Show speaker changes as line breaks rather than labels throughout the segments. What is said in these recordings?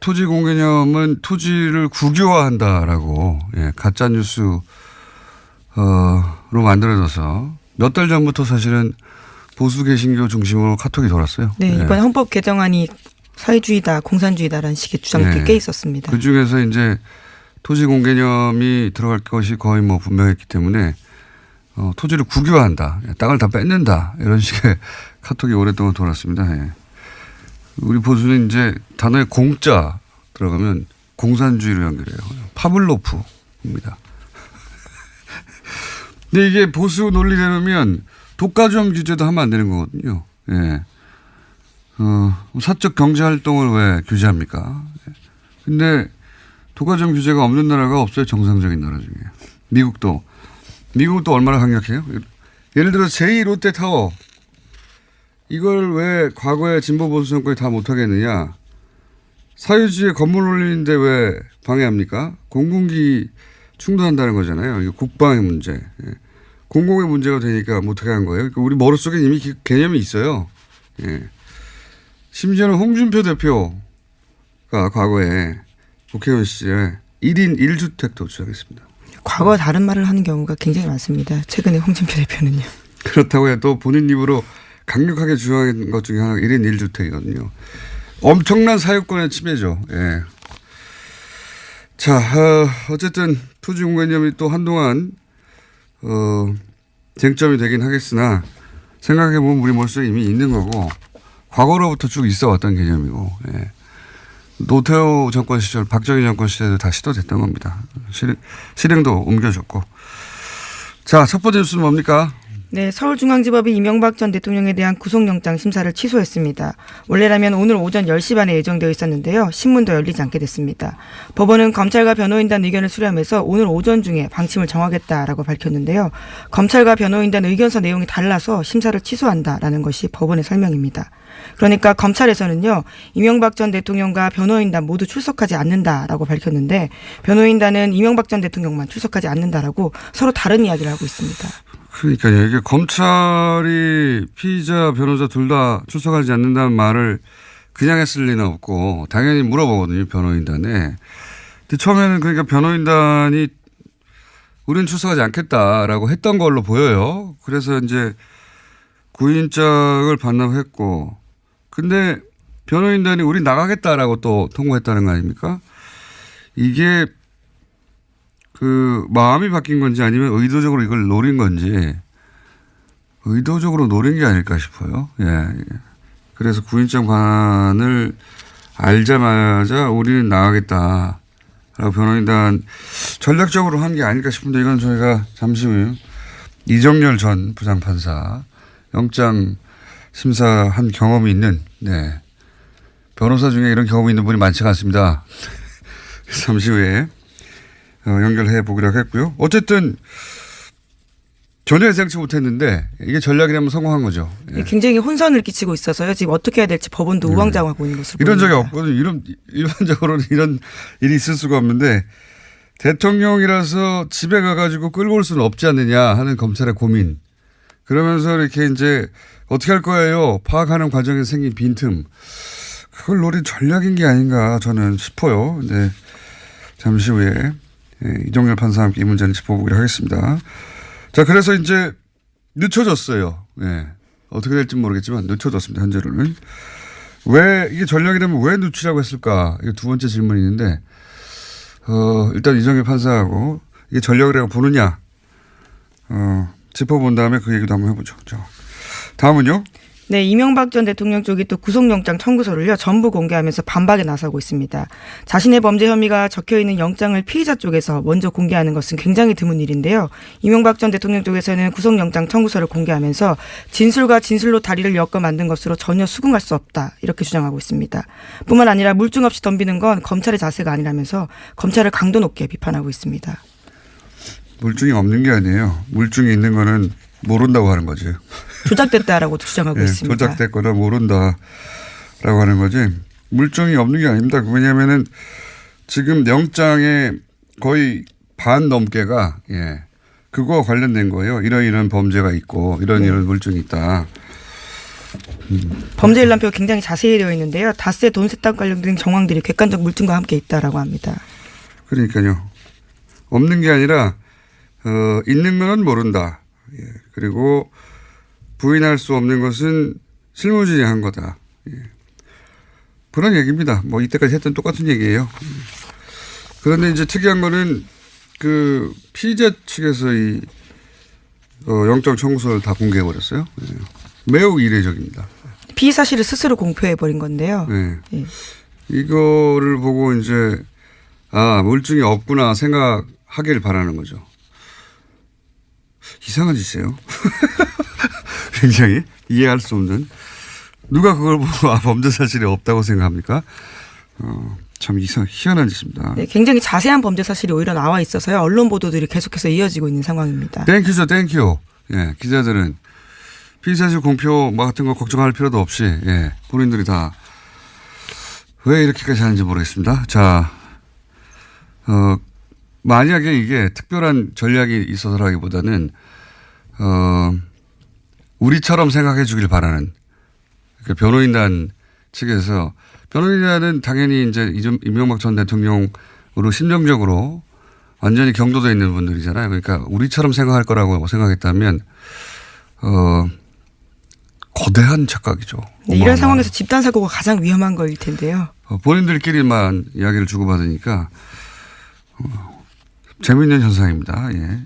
토지 공개념은 토지를 국유화한다라고 가짜 뉴스로 만들어져서 몇 달 전부터 사실은 보수 개신교 중심으로 카톡이 돌았어요.
네, 이번 헌법 개정안이 사회주의다, 공산주의다라는 식의 주장들이 꽤 있었습니다.
그 중에서 이제 토지 공개념이 들어갈 것이 거의 뭐 분명했기 때문에 토지를 국유화한다, 땅을 다 뺏는다 이런 식의 카톡이 오랫동안 돌았습니다. 예. 우리 보수는 이제 단어에 공자 들어가면 공산주의로 연결해요. 파블로프입니다. 근데 이게 보수 논리대로면 독과점 규제도 하면 안 되는 거거든요. 예. 사적 경제 활동을 왜 규제합니까? 근데 독과점 규제가 없는 나라가 없어요. 정상적인 나라 중에. 미국도 얼마나 강력해요? 예를 들어 제2롯데타워 이걸 왜 과거에 진보 보수 정권이 다 못하겠느냐. 사유지에 건물 올리는데 왜 방해합니까? 공공기 충돌한다는 거잖아요. 이거 국방의 문제. 공공의 문제가 되니까 못하게 한 거예요. 그러니까 우리 머릿속에 이미 개념이 있어요. 예. 심지어는 홍준표 대표가 과거에 국회의원 시절에 1인 1주택도 주장했습니다.
과거와 다른 말을 하는 경우가 굉장히 많습니다. 최근에 홍준표 대표는요.
그렇다고 해도 본인 입으로 강력하게 주장한 것 중에 하나가 1인 1주택이거든요. 엄청난 사유권의 침해죠. 예. 자, 어쨌든 토지 공개념이 또 한동안 쟁점이 되긴 하겠으나 생각해보면 우리 머릿속에 이미 있는 거고 과거로부터 쭉 있어 왔던 개념이고 예. 노태우 정권 시절 박정희 정권 시절에도 다 시도됐던 겁니다. 실행도 옮겨졌고. 자, 첫 번째 뉴스는 뭡니까?
네, 서울중앙지법이 이명박 전 대통령에 대한 구속영장 심사를 취소했습니다. 원래라면 오늘 오전 10시 반에 예정되어 있었는데요. 신문도 열리지 않게 됐습니다. 법원은 검찰과 변호인단 의견을 수렴해서 오늘 오전 중에 방침을 정하겠다라고 밝혔는데요. 검찰과 변호인단 의견서 내용이 달라서 심사를 취소한다라는 것이 법원의 설명입니다. 그러니까 검찰에서는요. 이명박 전 대통령과 변호인단 모두 출석하지 않는다라고 밝혔는데 변호인단은 이명박 전 대통령만 출석하지 않는다라고 서로 다른 이야기를 하고 있습니다.
그러니까요. 이게 검찰이 피의자, 변호사 둘 다 출석하지 않는다는 말을 그냥 했을 리는 없고 당연히 물어보거든요. 변호인단에. 근데 처음에는 그러니까 변호인단이 우리는 출석하지 않겠다라고 했던 걸로 보여요. 그래서 이제 구인장을 반납했고 근데 변호인단이 우리 나가겠다라고 또 통보했다는 거 아닙니까? 이게 그 마음이 바뀐 건지 아니면 의도적으로 이걸 노린 건지 의도적으로 노린 게 아닐까 싶어요. 예. 그래서 구인장관을 알자마자 우리는 나가겠다라고 변호인단 전략적으로 한 게 아닐까 싶은데 이건 저희가 잠시 후 이정열 전 부장판사 영장 심사한 경험이 있는 변호사 중에 이런 경험이 있는 분이 많지가 않습니다. 잠시 후에 연결해 보기로 했고요. 어쨌든 전혀 예상치 못했는데 이게 전략이라면 성공한 거죠. 예.
굉장히 혼선을 끼치고 있어서요. 지금 어떻게 해야 될지 법원도 우왕좌왕하고 있는 것으로
이런
보입니다.
적이 없거든요. 일반적으로는 이런 일이 있을 수가 없는데 대통령이라서 집에 가가지고 끌고 올 수는 없지 않느냐 하는 검찰의 고민. 그러면서 이렇게 이제 어떻게 할 거예요? 파악하는 과정에서 생긴 빈틈. 그걸 노린 전략인 게 아닌가 저는 싶어요. 네. 잠시 후에 이정열 판사와 함께 이 문제는 짚어보기로 하겠습니다. 자, 그래서 이제 늦춰졌어요. 네. 어떻게 될지 모르겠지만 늦춰졌습니다. 현재로는. 왜 이게 전략이라면 왜 늦추라고 했을까? 이게 두 번째 질문이 있는데 일단 이정열 판사하고 이게 전략이라고 보느냐 짚어본 다음에 그 얘기도 한번 해보죠. 자, 다음은요.
네, 이명박 전 대통령 쪽이 또 구속영장 청구서를요 전부 공개하면서 반박에 나서고 있습니다. 자신의 범죄 혐의가 적혀있는 영장을 피의자 쪽에서 먼저 공개하는 것은 굉장히 드문 일인데요. 이명박 전 대통령 쪽에서는 구속영장 청구서를 공개하면서 진술과 진술로 다리를 엮어 만든 것으로 전혀 수긍할 수 없다 이렇게 주장하고 있습니다. 뿐만 아니라 물증 없이 덤비는 건 검찰의 자세가 아니라면서 검찰을 강도 높게 비판하고 있습니다.
물증이 없는 게 아니에요. 물증이 있는 거는 모른다고 하는 거지.
조작됐다라고 주장하고 있습니다.
조작됐거나 모른다라고 하는 거지. 물증이 없는 게 아닙니다. 왜냐하면은 지금 영장에 거의 반 넘게가 그거와 관련된 거예요. 이런 범죄가 있고 이런 물증이 있다.
범죄 일람표가 굉장히 자세히 되어 있는데요. 다스의 돈 세탁 관련된 정황들이 객관적 물증과 함께 있다라고 합니다.
그러니까요. 없는 게 아니라 있는 건 모른다. 예. 그리고 부인할 수 없는 것은 실무진이 한 거다. 예. 그런 얘기입니다. 뭐 이때까지 했던 똑같은 얘기예요. 그런데 이제 특이한 거는 그 피의자 측에서 이 영장 청구서를 다 공개해 버렸어요. 예. 매우 이례적입니다.
피의 사실을 스스로 공표해 버린 건데요.
네.
예.
이거를 보고 이제 물증이 없구나 생각하길 바라는 거죠. 이상한 짓이에요. 굉장히 이해할 수 없는. 누가 그걸 보고 범죄 사실이 없다고 생각합니까? 참 희한한 짓입니다.
네, 굉장히 자세한 범죄 사실이 오히려 나와 있어서요. 언론 보도들이 계속해서 이어지고 있는 상황입니다.
땡큐죠, 땡큐. 예, 기자들은 피의사실 공표 같은 거 걱정할 필요도 없이 본인들이 다 왜 이렇게까지 하는지 모르겠습니다. 자, 만약에 이게 특별한 전략이 있어서라기보다는 우리처럼 생각해 주길 바라는 그 변호인단 측에서 변호인단은 당연히 이제 이명박 전 대통령으로 심정적으로 완전히 경도돼 있는 분들이잖아요. 그러니까 우리처럼 생각할 거라고 생각했다면 거대한 착각이죠.
네, 이런 상황에서 집단 사고가 가장 위험한 거일 텐데요.
본인들끼리만 이야기를 주고받으니까 재미있는 현상입니다. 예.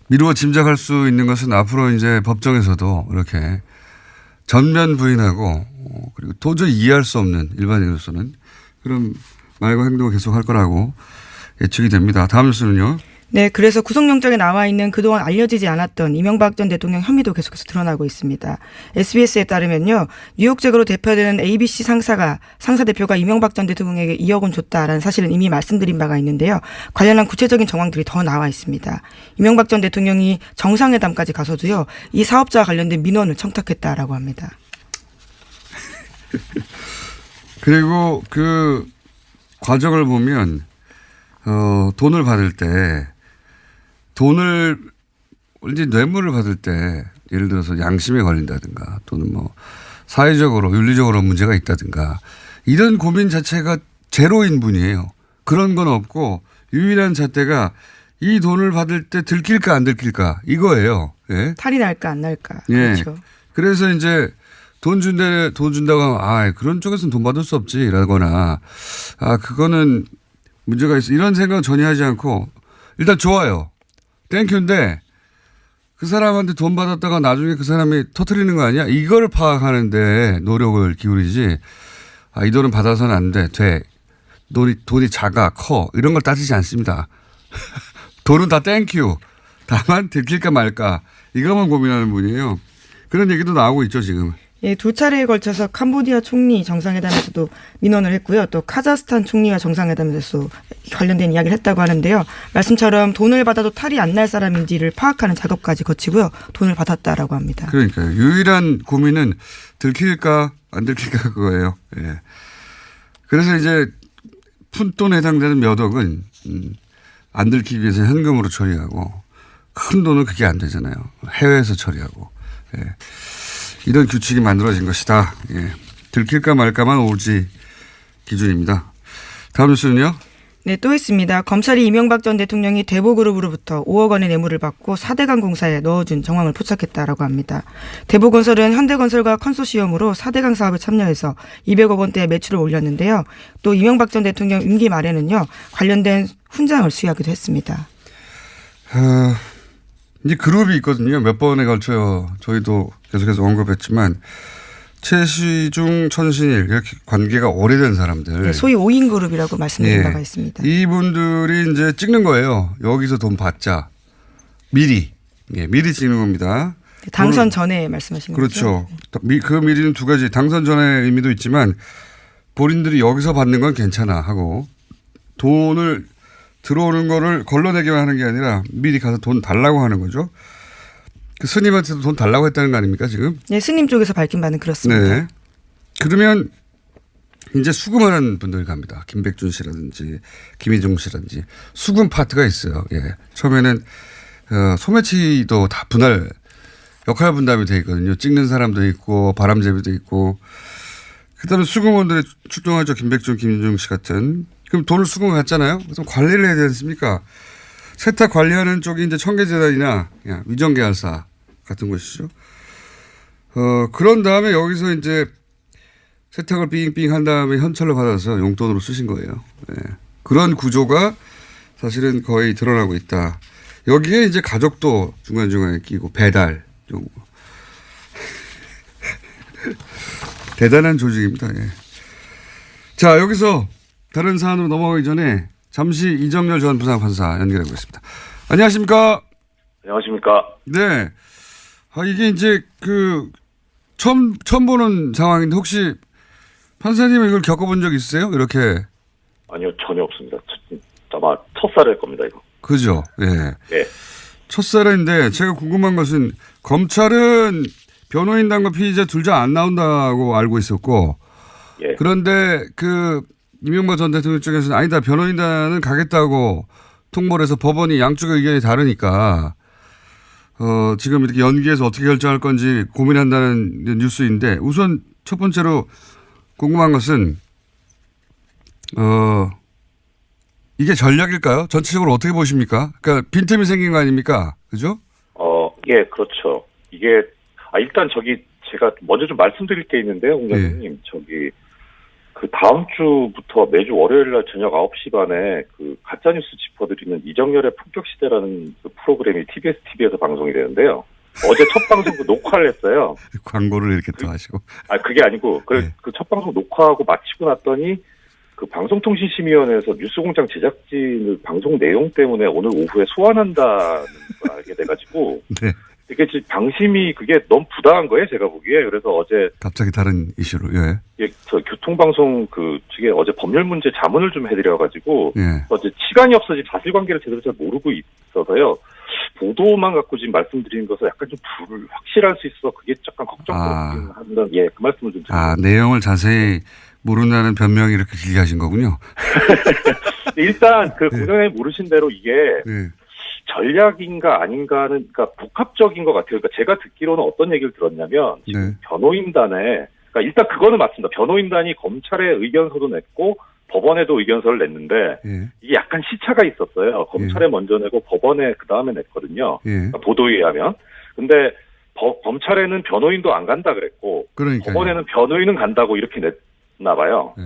미루어 짐작할 수 있는 것은 앞으로 이제 법정에서도 이렇게 전면 부인하고 그리고 도저히 이해할 수 없는 일반인으로서는 그런 말과 행동을 계속할 거라고 예측이 됩니다. 다음 뉴스는요.
네, 그래서 구속영장에 나와 있는 그동안 알려지지 않았던 이명박 전 대통령 혐의도 계속해서 드러나고 있습니다. SBS에 따르면요, 뉴욕잭으로 대표되는 ABC 상사 대표가 이명박 전 대통령에게 2억 원 줬다라는 사실은 이미 말씀드린 바가 있는데요. 관련한 구체적인 정황들이 더 나와 있습니다. 이명박 전 대통령이 정상회담까지 가서도요, 이 사업자와 관련된 민원을 청탁했다라고 합니다.
그리고 그 과정을 보면 돈을 받을 때 이제 뇌물을 받을 때 예를 들어서 양심에 걸린다든가 또는 뭐 사회적으로 윤리적으로 문제가 있다든가 이런 고민 자체가 제로인 분이에요. 그런 건 없고 유일한 잣대가 이 돈을 받을 때 들킬까 안 들킬까 이거예요. 예.
탈이 날까 안 날까.
예.
그렇죠.
그래서 이제 돈 준다고 하면 그런 쪽에서는 돈 받을 수 없지라거나 그거는 문제가 있어. 이런 생각은 전혀 하지 않고 일단 좋아요. 땡큐인데 그 사람한테 돈 받았다가 나중에 그 사람이 터뜨리는 거 아니야? 이걸 파악하는데 노력을 기울이지. 이 돈은 받아서는 안 돼. 돈이 작아, 커. 이런 걸 따지지 않습니다. 돈은 다 땡큐. 다만 들킬까 말까. 이것만 고민하는 분이에요. 그런 얘기도 나오고 있죠, 지금.
예, 두 차례에 걸쳐서 캄보디아 총리 정상회담에서도 민원을 했고요. 또 카자흐스탄 총리와 정상회담에서 관련된 이야기를 했다고 하는데요. 말씀처럼 돈을 받아도 탈이 안 날 사람인지를 파악하는 작업까지 거치고요. 돈을 받았다라고 합니다.
그러니까요. 유일한 고민은 들킬까 안 들킬까 그거예요. 예. 그래서 이제 푼돈에 해당되는 몇 억은 안 들키기 위해서 현금으로 처리하고 큰 돈은 그게 안 되잖아요. 해외에서 처리하고. 예. 이런 규칙이 만들어진 것이다. 예. 들킬까 말까만 오지 기준입니다. 다음 뉴스는요.
네, 또 있습니다. 검찰이 이명박 전 대통령이 대보그룹으로부터 5억 원의 뇌물을 받고 4대강 공사에 넣어준 정황을 포착했다라고 합니다. 대보건설은 현대건설과 컨소시엄으로 4대강 사업에 참여해서 200억 원대의 매출을 올렸는데요. 또 이명박 전 대통령 임기 말에는요. 관련된 훈장을 수여하기도 했습니다.
이제 그룹이 있거든요. 몇 번에 걸쳐 저희도 계속해서 언급했지만 최시중, 천신일 이렇게 관계가 오래된 사람들.
네, 소위 5인 그룹이라고 말씀드린 바가 있습니다.
이분들이 이제 찍는 거예요. 여기서 돈 받자. 미리. 예, 미리 찍는 겁니다.
네, 당선 전에 말씀하신 거죠.
그렇죠. 그 미리는 두 가지. 당선 전의 의미도 있지만 본인들이 여기서 받는 건 괜찮아 하고 돈을 들어오는 거를 걸러내기만 하는 게 아니라 미리 가서 돈 달라고 하는 거죠. 그 스님한테도 돈 달라고 했다는 거 아닙니까 지금?
네, 스님 쪽에서 밝힌 바는 그렇습니다.
네. 그러면 이제 수금하는 분들이 갑니다. 김백준 씨라든지 김희중 씨라든지 수금 파트가 있어요. 예. 처음에는 소매치도 다 분할 역할 분담이 돼 있거든요. 찍는 사람도 있고 바람잡이도 있고. 그다음에 수공원들이 출동하죠. 김백준, 김윤중 씨 같은. 그럼 돈을 수공을 갔잖아요. 그럼 관리를 해야 되지 않습니까? 세탁 관리하는 쪽이 이제 청계재단이나 위정계열사 같은 곳이죠. 그런 다음에 여기서 이제 세탁을 삥삥 한 다음에 현찰로 받아서 용돈으로 쓰신 거예요. 네. 그런 구조가 사실은 거의 드러나고 있다. 여기에 이제 가족도 중간중간에 끼고 배달. 대단한 조직입니다. 예. 자, 여기서 다른 사안으로 넘어가기 전에 잠시 이정열 전 부장판사 연결해 보겠습니다. 안녕하십니까?
안녕하십니까?
네. 이게 이제 처음 보는 상황인데 혹시 판사님은 이걸 겪어본 적 있으세요? 이렇게.
아니요, 전혀 없습니다. 아마 첫살일 겁니다, 이거.
그죠? 예.
예.
첫살인데 제가 궁금한 것은 검찰은 변호인단과 피의자 둘 다 안 나온다고 알고 있었고.
예.
그런데 이명박 전 대통령 쪽에서는 아니다. 변호인단은 가겠다고 통보를 해서 법원이 양쪽의 의견이 다르니까 지금 이렇게 연기해서 어떻게 결정할 건지 고민한다는 뉴스인데 우선 첫 번째로 궁금한 것은 이게 전략일까요? 전체적으로 어떻게 보십니까? 그러니까 빈틈이 생긴 거 아닙니까? 그죠?
예, 그렇죠. 이게 일단 제가 먼저 좀 말씀드릴 게 있는데요, 공장님.
예.
다음 주부터 매주 월요일 날 저녁 9시 반에 가짜뉴스 짚어드리는 이정열의 품격시대라는 프로그램이 TBS TV에서 방송이 되는데요. 어제 첫 방송 녹화를 했어요.
광고를 이렇게 또 하시고.
그게 아니고,
네.
첫 방송 녹화하고 마치고 났더니, 방송통신심의위원회에서 뉴스공장 제작진을 방송 내용 때문에 오늘 오후에 소환한다는 걸 알게 돼가지고,
네.
이게 지금 방심이 그게 너무 부당한 거예요, 제가 보기에. 그래서 어제.
갑자기 다른 이슈로, 예.
예, 교통방송 측에 어제 법률 문제 자문을 좀 해드려가지고,
예.
어제 시간이 없어 지금 사실관계를 제대로 잘 모르고 있어서요. 보도만 갖고 지금 말씀드리는 것은 약간 좀 불확실할 수 있어. 그게 약간 걱정스럽긴 한다는, 예, 그 말씀을 좀 드립니다.
내용을 자세히 모른다는 변명이 이렇게 길게 하신 거군요.
일단, 공장장이 모르신 대로 이게,
네.
전략인가 아닌가는, 그러니까 복합적인 것 같아요. 그러니까 제가 듣기로는 어떤 얘기를 들었냐면, 지금
네.
변호인단에, 그러니까 일단 그거는 맞습니다. 변호인단이 검찰에 의견서도 냈고, 법원에도 의견서를 냈는데,
예.
이게 약간 시차가 있었어요. 검찰에 먼저 내고 법원에 그 다음에 냈거든요.
예.
그러니까 보도에 의하면. 근데 검찰에는 변호인도 안 간다 그랬고,
그러니까요.
법원에는 변호인은 간다고 이렇게 냈나 봐요.
예.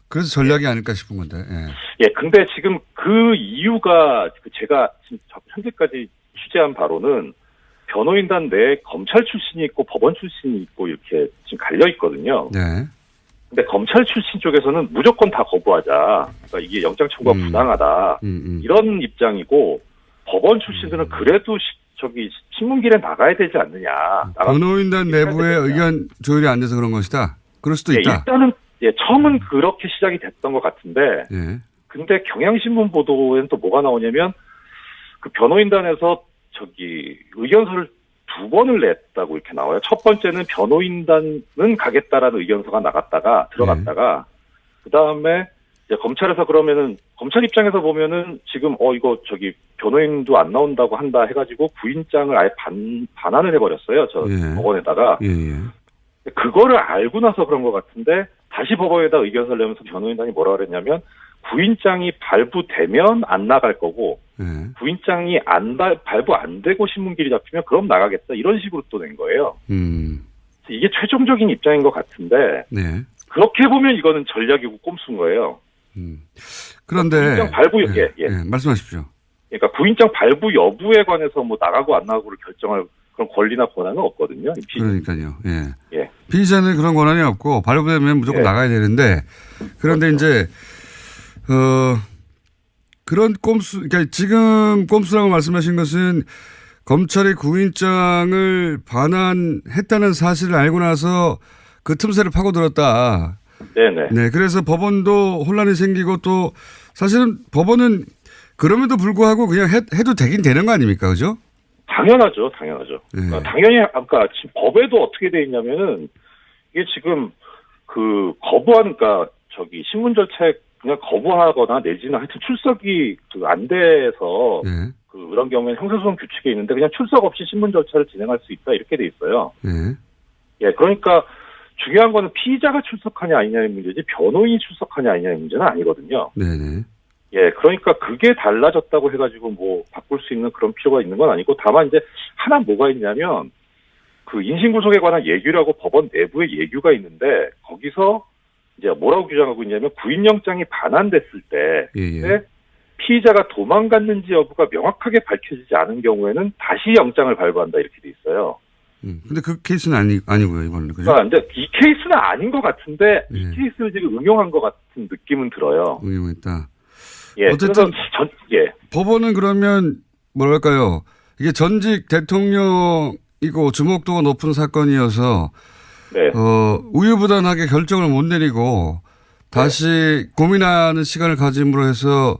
그래서 전략이 아닐까 싶은 건데. 예.
예, 근데 지금 그 이유가 제가 지금 현재까지 취재한 바로는 변호인단 내에 검찰 출신이 있고 법원 출신이 있고 이렇게 지금 갈려 있거든요.
네.
근데 검찰 출신 쪽에서는 무조건 다 거부하자. 그러니까 이게 영장 청구가 부당하다. 이런 입장이고 법원 출신들은 그래도 신문길에 나가야 되지 않느냐.
변호인단 내부의 의견 조율이 안 돼서 그런 것이다. 그럴 수도 있다.
일단은 처음은 그렇게 시작이 됐던 것 같은데.
예.
근데 경향신문 보도에는 또 뭐가 나오냐면 변호인단에서 의견서를 2번을 냈다고 이렇게 나와요. 첫 번째는 변호인단은 가겠다라는 의견서가 들어갔다가 그 다음에 검찰에서 그러면은 검찰 입장에서 보면은 지금 이거 변호인도 안 나온다고 한다 해가지고 구인장을 아예 반환을 해버렸어요. 법원에다가.
예.
그거를 알고 나서 그런 것 같은데 다시 법원에다 의견서를 내면서 변호인단이 뭐라 그랬냐면 구인장이 발부되면 안 나갈 거고 구인장이 발부 안 되고 신문길이 잡히면 그럼 나가겠다 이런 식으로 또 낸 거예요. 이게 최종적인 입장인 것 같은데
네.
그렇게 보면 이거는 전략이고 꼼수인 거예요.
그런데
구인장 발부
말씀하십시오.
그러니까 구인장 발부 여부에 관해서 나가고 안 나가고를 결정할 그런 권리나 권한은 없거든요.
그러니까요. 예.
예.
피의자는 그런 권한이 없고 발부되면 무조건 나가야 되는데 그런데
그렇죠.
이제 그런 꼼수, 그러니까 지금 꼼수라고 말씀하신 것은 검찰이 구인장을 반환했다는 사실을 알고 나서 그 틈새를 파고들었다.
네네.
네. 그래서 법원도 혼란이 생기고 또 사실은 법원은 그럼에도 불구하고 그냥 해도 되긴 되는 거 아닙니까? 그죠?
당연하죠.
네.
당연히, 지금 법에도 어떻게 돼 있냐면은, 이게 지금, 신문 절차에 그냥 거부하거나 내지는 하여튼 출석이 안 돼서,
네.
그런 경우에는 형사소송 규칙에 있는데 그냥 출석 없이 신문 절차를 진행할 수 있다 이렇게 돼 있어요.
네.
예, 그러니까 중요한 거는 피의자가 출석하냐 아니냐의 문제지 변호인이 출석하냐 아니냐의 문제는 아니거든요.
네네.
예, 그러니까 그게 달라졌다고 해가지고 뭐 바꿀 수 있는 그런 필요가 있는 건 아니고 다만 이제 하나 뭐가 있냐면 그 인신구속에 관한 예규라고 법원 내부에 예규가 있는데 거기서 이제 뭐라고 규정하고 있냐면 구인영장이 반환됐을 때
예.
피의자가 도망갔는지 여부가 명확하게 밝혀지지 않은 경우에는 다시 영장을 발부한다 이렇게 돼 있어요.
근데 그 케이스는 아니고요, 이번에는. 그죠?
그러니까 근데 이 케이스는 아닌 것 같은데
예.
이 케이스를 지금 응용한 것 같은 느낌은 들어요.
응용했다.
예,
어쨌든
예.
법원은 그러면 뭐랄까요? 이게 전직 대통령이고 주목도가 높은 사건이어서
네.
우유부단하게 결정을 못 내리고 다시 고민하는 시간을 가짐으로 해서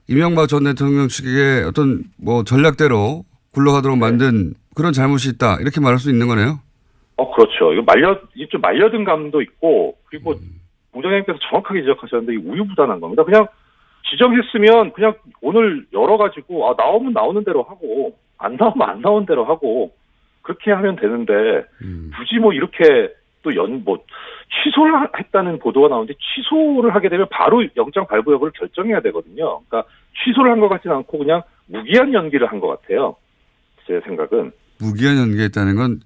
이명박 전 대통령 측의 어떤 뭐 전략대로 굴러가도록 만든 그런 잘못이 있다 이렇게 말할 수 있는 거네요.
그렇죠. 이거 좀 말려든 감도 있고 그리고 공장장님께서 정확하게 지적하셨는데 이 우유부단한 겁니다. 그냥 지정했으면 그냥 오늘 열어가지고 나오면 나오는 대로 하고 안 나오면 안 나오는 대로 하고 그렇게 하면 되는데 굳이 뭐 이렇게 또 취소를 했다는 보도가 나오는데 취소를 하게 되면 바로 영장 발부 여부를 결정해야 되거든요. 그러니까 취소를 한 것 같지는 않고 그냥 무기한 연기를 한 것 같아요. 제 생각은.
무기한 연기했다는 건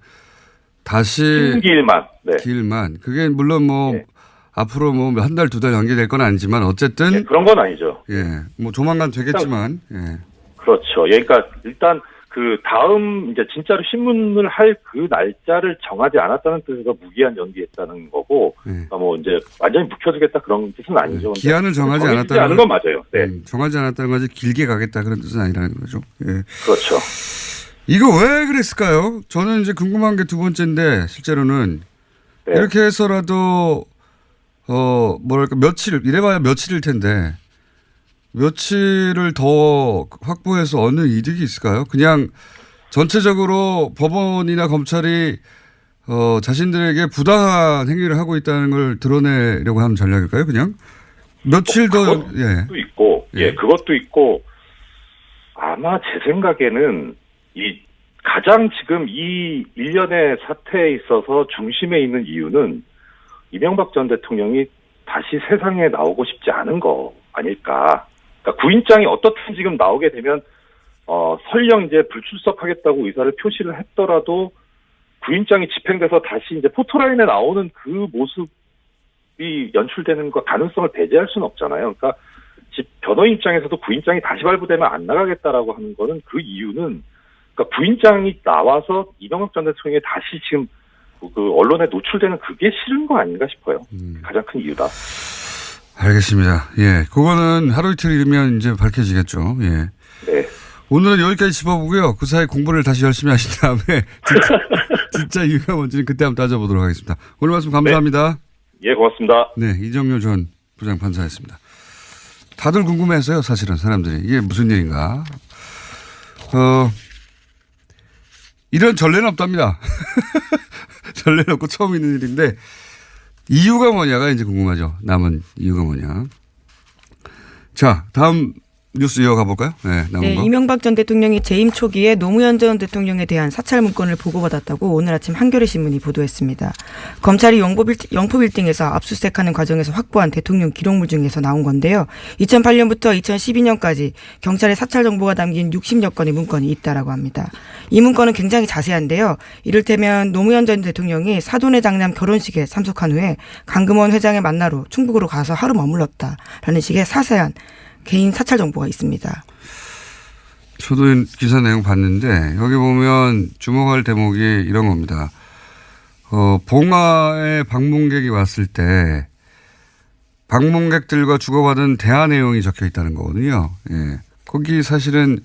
다시 길만. 그게 물론 뭐
네.
앞으로 뭐 한 달, 두 달 연기될 건 아니지만 어쨌든
네, 그런 건 아니죠.
예, 뭐 조만간 되겠지만 예.
그렇죠. 그러니까 일단 그 다음 이제 진짜로 신문을 할 그 날짜를 정하지 않았다는 뜻에서 무기한 연기했다는 거고, 그러니까 뭐 이제 완전히 묵혀두겠다 그런 뜻은 아니죠.
기한을 정하지 않았다는
건 맞아요. 네.
정하지 않았다는 거지 길게 가겠다 그런 뜻은 아니라는 거죠. 예.
그렇죠.
이거 왜 그랬을까요? 저는 이제 궁금한 게 두 번째인데 실제로는 이렇게 해서라도 뭐랄까 이래봐야 며칠일 텐데 며칠을 더 확보해서 어느 이득이 있을까요? 그냥 전체적으로 법원이나 검찰이 자신들에게 부당한 행위를 하고 있다는 걸 드러내려고 하는 전략일까요? 그냥 며칠 더
그것도 있고 그것도 있고 아마 제 생각에는 가장 지금 이 일련의 사태에 있어서 중심에 있는 이유는 이명박 전 대통령이 다시 세상에 나오고 싶지 않은 거 아닐까. 그러니까 구인장이 어떻든 지금 나오게 되면 설령 이제 불출석하겠다고 의사를 표시를 했더라도 구인장이 집행돼서 다시 이제 포토라인에 나오는 그 모습이 연출되는 거 가능성을 배제할 수는 없잖아요. 그러니까 변호인 입장에서도 구인장이 다시 발부되면 안 나가겠다라고 하는 거는 그 이유는 그러니까 구인장이 나와서 이명박 전 대통령이 다시 지금 그 언론에 노출되는 그게 싫은 거 아닌가 싶어요. 가장 큰 이유다.
알겠습니다. 예, 그거는 하루 이틀이면 이제 밝혀지겠죠. 예.
네.
오늘은 여기까지 짚어보고요. 그 사이 공부를 다시 열심히 하신 다음에 진짜 이유가 뭔지는 그때 한번 따져보도록 하겠습니다. 오늘 말씀 감사합니다.
네. 예, 고맙습니다.
네, 이정효 전 부장판사였습니다. 다들 궁금해서요, 사실은 사람들이. 이게 무슨 일인가. 이런 전례는 없답니다. 전례는 없고 처음 있는 일인데 이유가 뭐냐가 이제 궁금하죠. 남은 이유가 뭐냐. 자, 다음 뉴스 이어가 볼까요? 네, 남은 거.
이명박 전 대통령이 재임 초기에 노무현 전 대통령에 대한 사찰 문건을 보고받았다고 오늘 아침 한겨레 신문이 보도했습니다. 검찰이 영포 빌딩에서 압수수색하는 과정에서 확보한 대통령 기록물 중에서 나온 건데요. 2008년부터 2012년까지 경찰의 사찰 정보가 담긴 60여 건의 문건이 있다라고 합니다. 이 문건은 굉장히 자세한데요. 이를테면 노무현 전 대통령이 사돈의 장남 결혼식에 참석한 후에 강금원 회장의 만나러 충북으로 가서 하루 머물렀다라는 식의 자세한 개인 사찰 정보가 있습니다.
저도 기사 내용 봤는데 여기 보면 주목할 대목이 이런 겁니다. 봉화에 방문객이 왔을 때 방문객들과 주고받은 대화 내용이 적혀 있다는 거거든요. 예. 거기 사실은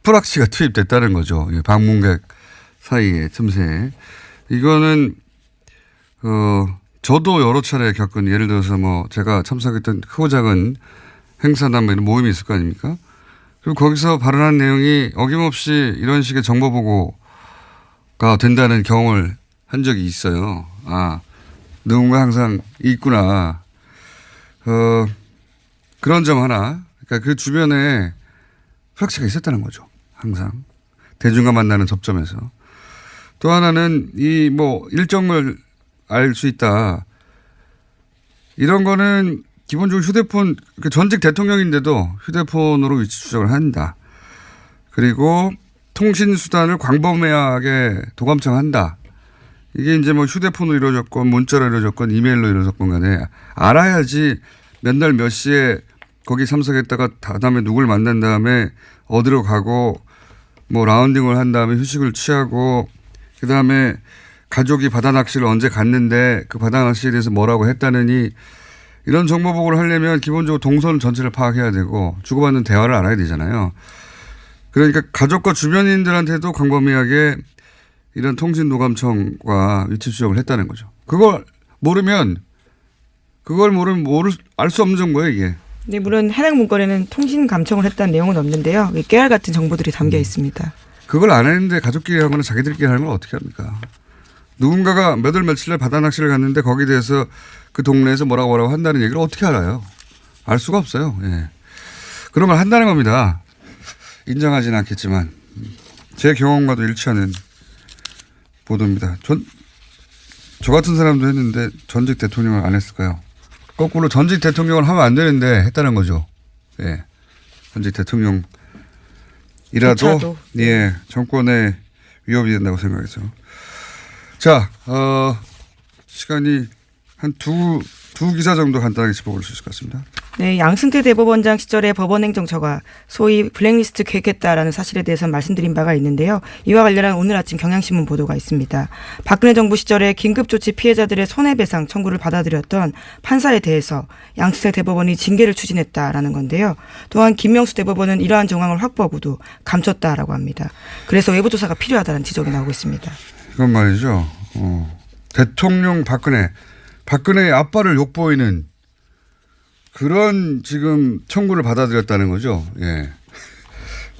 프락치가 투입됐다는 거죠. 예. 방문객 사이에 틈새에. 이거는 저도 여러 차례 겪은 예를 들어서 뭐 제가 참석했던 크고 작은 행사나 뭐 이런 모임이 있을 거 아닙니까? 그리고 거기서 발언한 내용이 어김없이 이런 식의 정보 보고가 된다는 경험을 한 적이 있어요. 아, 누군가 항상 있구나. 그런 점 하나. 그러니까 그 주변에 프락치가 있었다는 거죠. 항상. 대중과 만나는 접점에서. 또 하나는 이 뭐 일정을 알 수 있다. 이런 거는 기본적으로 휴대폰, 전직 대통령인데도 휴대폰으로 위치 추적을 한다. 그리고 통신수단을 광범위하게 도감청한다. 이게 이제 뭐 휴대폰으로 이루어졌건 문자로 이루어졌건 이메일로 이루어졌건 간에 알아야지 몇 날 몇 시에 거기 참석했다가 다음에 누굴 만난 다음에 어디로 가고 뭐 라운딩을 한 다음에 휴식을 취하고 그다음에 가족이 바다 낚시를 언제 갔는데 그 바다 낚시에 대해서 뭐라고 했다느니 이런 정보 보고를 하려면 기본적으로 동선 전체를 파악해야 되고 주고받는 대화를 알아야 되잖아요. 그러니까 가족과 주변인들한테도 광범위하게 이런 통신도감청과 위치 추적을 했다는 거죠. 그걸 모르면 알 수 없는 정보예요, 이게.
네, 물론 해당 문건에는 통신 감청을 했다는 내용은 없는데요. 깨알 같은 정보들이 담겨 있습니다.
그걸 안 했는데 가족끼리 하거나 자기들끼리 하는 걸 어떻게 합니까? 누군가가 몇 월 며칠 날 바다 낚시를 갔는데 거기에 대해서 그 동네에서 뭐라고 한다는 얘기를 어떻게 알아요? 알 수가 없어요. 예. 그런 걸 한다는 겁니다. 인정하지는 않겠지만 제 경험과도 일치하는 보도입니다. 저 같은 사람도 했는데 전직 대통령을 안 했을까요? 거꾸로 전직 대통령을 하면 안 되는데 했다는 거죠. 예. 전직 대통령이라도 예, 정권에 위협이 된다고 생각해서. 자, 시간이 한 두 기사 정도 간단하게 짚어볼 수 있을 것 같습니다.
네, 양승태 대법원장 시절에 법원행정처가 소위 블랙리스트 계획했다라는 사실에 대해서 말씀드린 바가 있는데요. 이와 관련한 오늘 아침 경향신문 보도가 있습니다. 박근혜 정부 시절에 긴급조치 피해자들의 손해배상 청구를 받아들였던 판사에 대해서 양승태 대법원이 징계를 추진했다라는 건데요. 또한 김명수 대법원은 이러한 정황을 확보하고도 감췄다라고 합니다. 그래서 외부 조사가 필요하다는 지적이 나오고 있습니다.
이건 말이죠. 대통령 박근혜의 아빠를 욕보이는 그런 지금 청구를 받아들였다는 거죠. 예.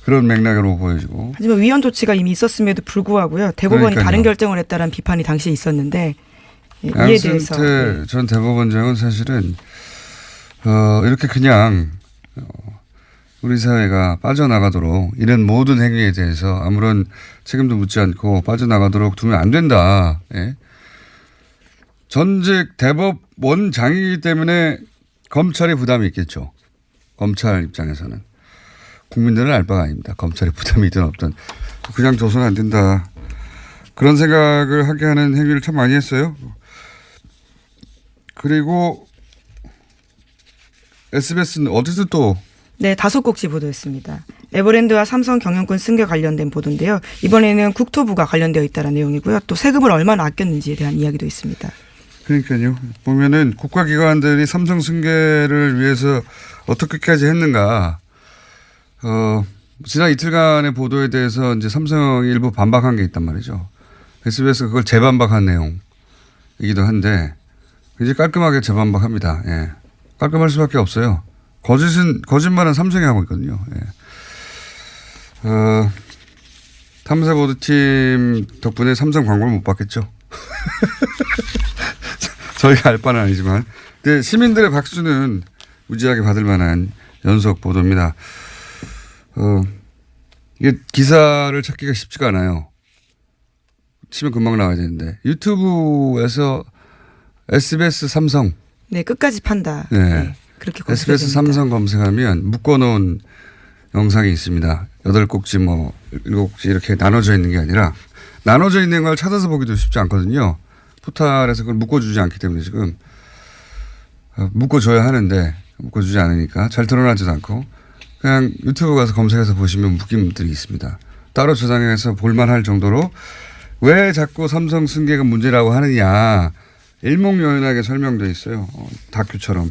그런 맥락으로 보여지고.
하지만 위헌 조치가 이미 있었음에도 불구하고요. 대법원이
그러니까요.
다른 결정을 했다는 비판이 당시에 있었는데 이에 대해서.
양승태 전 대법원장은 사실은 이렇게 그냥 우리 사회가 빠져나가도록 이런 모든 행위에 대해서 아무런 책임도 묻지 않고 빠져나가도록 두면 안 된다. 예. 전직 대법원장이기 때문에 검찰의 부담이 있겠죠. 검찰 입장에서는. 국민들은 알 바가 아닙니다. 검찰의 부담이 있든 없든. 그냥 둬서는 안 된다. 그런 생각을 하게 하는 행위를 참 많이 했어요. 그리고 SBS는 어디서 또
네, 5곡지 보도했습니다. 에버랜드와 삼성 경영권 승계 관련된 보도인데요. 이번에는 국토부가 관련되어 있다는 내용이고요. 또 세금을 얼마나 아꼈는지에 대한 이야기도 있습니다.
그러니까요. 보면은 국가기관들이 삼성 승계를 위해서 어떻게까지 했는가. 지난 이틀간의 보도에 대해서 이제 삼성이 일부 반박한 게 있단 말이죠. SBS가 그걸 재반박한 내용이기도 한데 이제 깔끔하게 재반박합니다. 예. 깔끔할 수밖에 없어요. 거짓말은 삼성이 하고 있거든요. 예. 탐사보도팀 덕분에 삼성 광고를 못 받겠죠. 저희가 알 바는 아니지만. 근데 시민들의 박수는 무지하게 받을 만한 연속 보도입니다. 이게 기사를 찾기가 쉽지가 않아요. 치면 금방 나와야 되는데. 유튜브에서 SBS 삼성.
네, 끝까지 판다.
네.
네, 그렇게 검색됩니다.
SBS 삼성 검색하면 묶어놓은 영상이 있습니다. 8곡지 뭐 7곡지 이렇게 나눠져 있는 게 아니라 나눠져 있는 걸 찾아서 보기도 쉽지 않거든요. 포탈에서 그걸 묶어주지 않기 때문에 지금 묶어줘야 하는데 묶어주지 않으니까 잘 드러나지도 않고 그냥 유튜브 가서 검색해서 보시면 묶임들이 있습니다. 따로 저장해서 볼만할 정도로 왜 자꾸 삼성 승계가 문제라고 하느냐 일목요연하게 설명되어 있어요. 다큐처럼.